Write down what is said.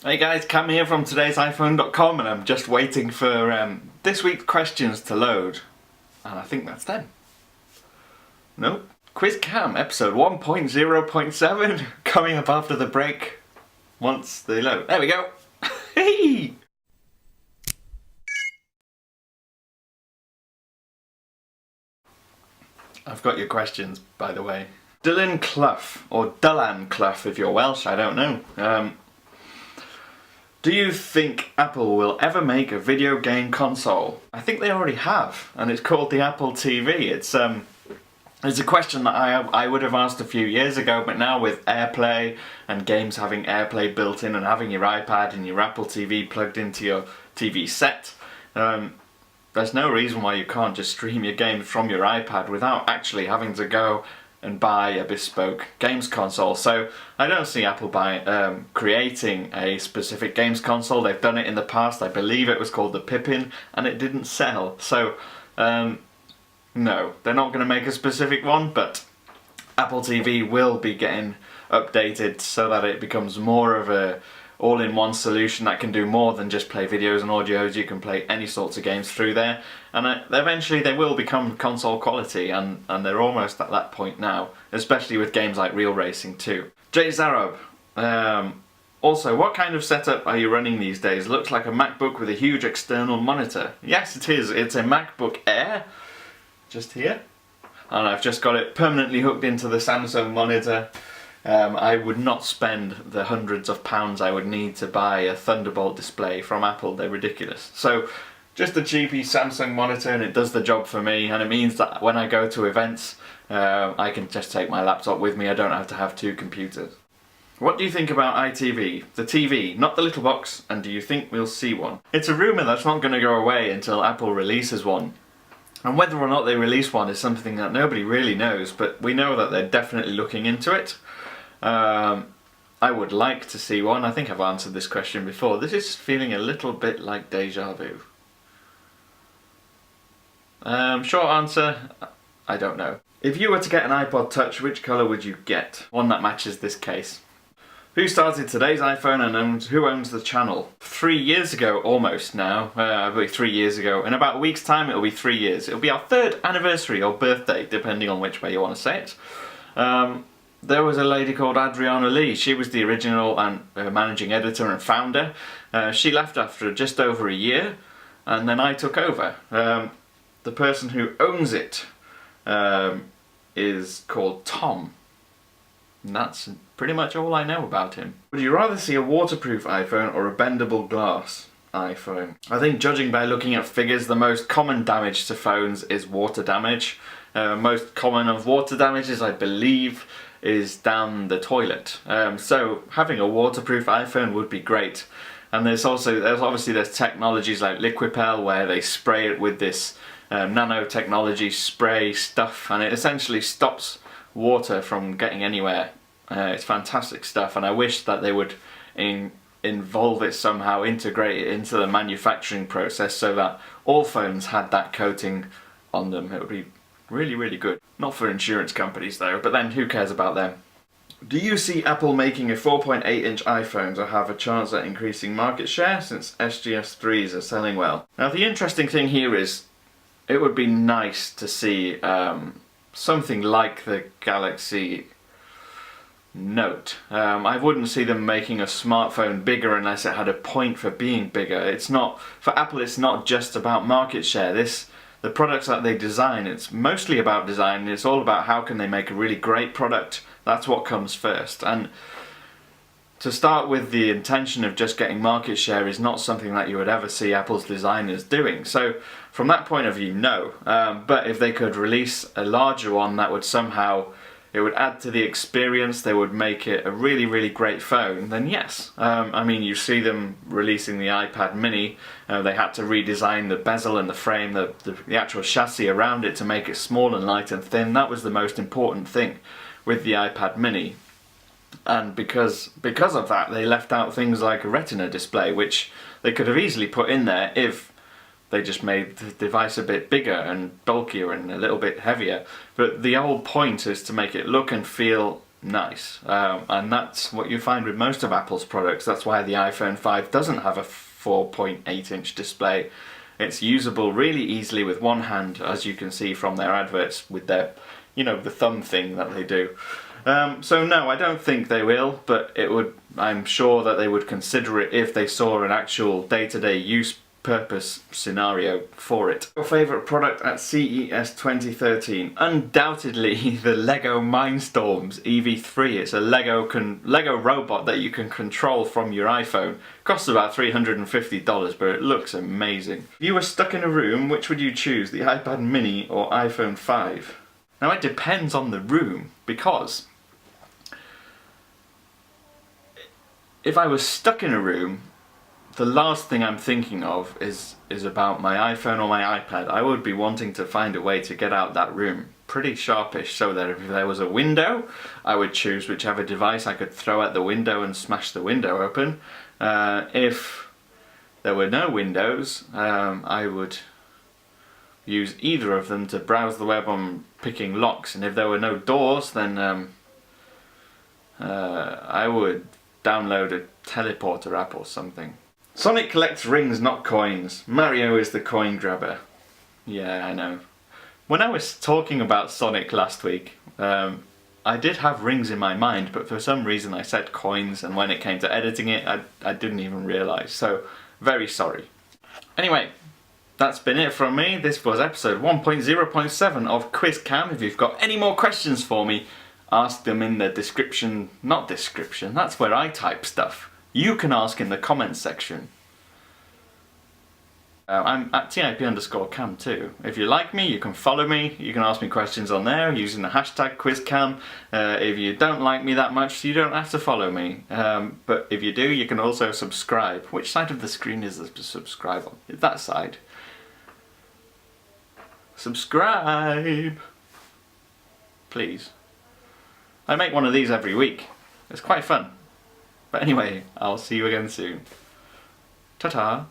Hey guys, Cam here from today's iPhone.com, and I'm just waiting for this week's questions to load. And I think that's them. Nope. Quiz Cam, episode 1.0.7, coming up after the break once they load. There we go. Hey! I've got your questions, by the way. Dylan Clough, or Dylan Clough if you're Welsh, I don't know. Do you think Apple will ever make a video game console? I think they already have, and it's called the Apple TV. It's a question that I would have asked a few years ago, but now with AirPlay and games having AirPlay built in and having your iPad and your Apple TV plugged into your TV set, there's no reason why you can't just stream your games from your iPad without actually having to go and buy a bespoke games console. So I don't see Apple creating a specific games console. They've done it in the past. I believe it was called the Pippin and it didn't sell. So no, they're not going to make a specific one, but Apple TV will be getting updated so that it becomes more of a all-in-one solution that can do more than just play videos and audios. You can play any sorts of games through there, and eventually they will become console quality, and they're almost at that point now, especially with games like Real Racing 2. Jay Zarob, also, what kind of setup are you running these days? Looks like a MacBook with a huge external monitor. Yes, it is. It's a MacBook Air, just here, and I've just got it permanently hooked into the Samsung monitor. I would not spend the hundreds of pounds I would need to buy a Thunderbolt display from Apple. They're ridiculous. So just a cheapy Samsung monitor, and it does the job for me, and it means that when I go to events I can just take my laptop with me. I don't have to have two computers. What do you think about iTV? The TV, not the little box, and do you think we'll see one? It's a rumour that's not going to go away until Apple releases one. And whether or not they release one is something that nobody really knows, but we know that they're definitely looking into it. I would like to see one. I think I've answered this question before. This is feeling a little bit like deja vu. Short answer, I don't know. If you were to get an iPod Touch, which colour would you get? One that matches this case. Who started today's iPhone and who owns the channel? 3 years ago, almost now. It'll be 3 years ago. In about a week's time, it'll be 3 years. It'll be our 3rd anniversary or birthday, depending on which way you want to say it. There was a lady called Adriana Lee. She was the original and managing editor and founder. She left after just over a year, and then I took over. The person who owns it is called Tom. And that's pretty much all I know about him. Would you rather see a waterproof iPhone or a bendable glass iPhone? I think, judging by looking at figures, the most common damage to phones is water damage. Most common of water damages, I believe, is down the toilet. So having a waterproof iPhone would be great. And there's obviously technologies like Liquipel where they spray it with this nanotechnology spray stuff, and it essentially stops water from getting anywhere. It's fantastic stuff, and I wish that they would involve it somehow, integrate it into the manufacturing process so that all phones had that coating on them. It would be really, really good. Not for insurance companies though, but then who cares about them? Do you see Apple making a 4.8-inch iPhone to have a chance at increasing market share since SGS3s are selling well? Now the interesting thing here is, it would be nice to see something like the Galaxy Note. I wouldn't see them making a smartphone bigger unless it had a point for being bigger. It's not, for Apple, it's not just about market share. The products that they design, it's mostly about design. It's all about how can they make a really great product. That's what comes first. And to start with the intention of just getting market share is not something that you would ever see Apple's designers doing. So from that point of view, no. But if they could release a larger one that would somehow, it would add to the experience, they would make it a really, really great phone, then yes. I mean, you see them releasing the iPad mini. They had to redesign the bezel and the frame, the actual chassis around it to make it small and light and thin. That was the most important thing with the iPad mini. And because of that, they left out things like a Retina display, which they could have easily put in there if they just made the device a bit bigger and bulkier and a little bit heavier. But the whole point is to make it look and feel nice. And that's what you find with most of Apple's products. That's why the iPhone 5 doesn't have a 4.8-inch display. It's usable really easily with one hand, as you can see from their adverts with their, you know, the thumb thing that they do. So no, I don't think they will, but I'm sure that they would consider it if they saw an actual day-to-day use purpose scenario for it. Your favourite product at CES 2013? Undoubtedly the Lego Mindstorms EV3. It's a Lego robot that you can control from your iPhone. Costs about $350, but it looks amazing. If you were stuck in a room, which would you choose, the iPad mini or iPhone 5? Now it depends on the room, because if I was stuck in a room, the last thing I'm thinking of is about my iPhone or my iPad. I would be wanting to find a way to get out that room pretty sharpish, so that if there was a window, I would choose whichever device I could throw at the window and smash the window open. If there were no windows, I would use either of them to browse the web on picking locks, and if there were no doors, then I would download a teleporter app or something. Sonic collects rings, not coins. Mario is the coin grabber. Yeah, I know. When I was talking about Sonic last week, I did have rings in my mind, but for some reason I said coins, and when it came to editing it, I didn't even realise, so very sorry. Anyway, that's been it from me. This was episode 1.0.7 of QuizCam. If you've got any more questions for me, ask them in the description. Not description, that's where I type stuff. You can ask in the comments section. I'm at TIP_cam too. If you like me, you can follow me. You can ask me questions on there using the hashtag QuizCam. If you don't like me that much, you don't have to follow me. But if you do, you can also subscribe. Which side of the screen is the subscribe on? That side. Subscribe! Please. I make one of these every week. It's quite fun. But anyway, I'll see you again soon. Ta-ta!